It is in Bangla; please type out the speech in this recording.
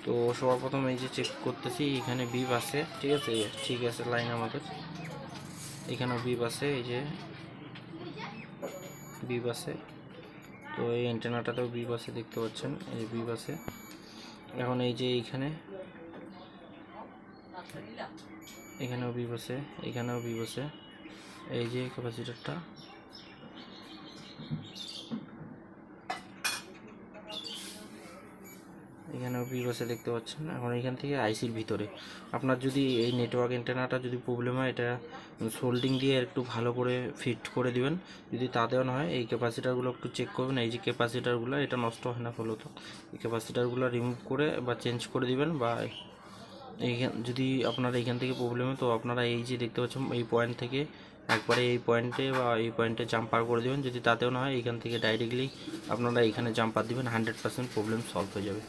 তো সবার প্রথম এই যে চেক করতেছি, এখানে বিপ আছে, ঠিক আছে, ঠিক আছে লাইন আমাদের, এখানেও বিপ আছে, এই যে বিপ আছে। তো এই অ্যান্টেনাটাতেও বিপ আছে, দেখতে পাচ্ছেন এই যে বিপ আছে। এখন এই যে এখানেও বিপ আছে, এখানেও বিপ আছে, এই যে ক্যাপাসিটরটা, এখানেও বিপ আছে, দেখতে পাচ্ছেন। এখন এখান থেকে আইসির ভিতরে আপনার যদি এই নেটওয়ার্ক অ্যান্টেনাটা যদি প্রবলেম হয়, এটা সোল্ডিং দিয়ে একটু ভালো করে ফিট করে দিবেন। যদি তাতেও না হয়, এই ক্যাপাসিটারগুলো একটু চেক করবেন। এই যে ক্যাপাসিটারগুলো, এটা নষ্ট হয় না ফলত, এই ক্যাপাসিটারগুলো রিমুভ করে বা চেঞ্জ করে দিবেন। বা এইখান যদি আপনার এইখান থেকে প্রবলেম হয়, তো আপনারা এই যে দেখতে পাচ্ছেন এই পয়েন্ট থেকে একবারে এই পয়েন্টে বা এই পয়েন্টে জাম্পার করে দেবেন। যদি তাতেও না হয়, এইখান থেকে ডাইরেক্টলি আপনারা এইখানে জাম্পার দিবেন, 100% প্রবলেম সলভ হয়ে যাবে।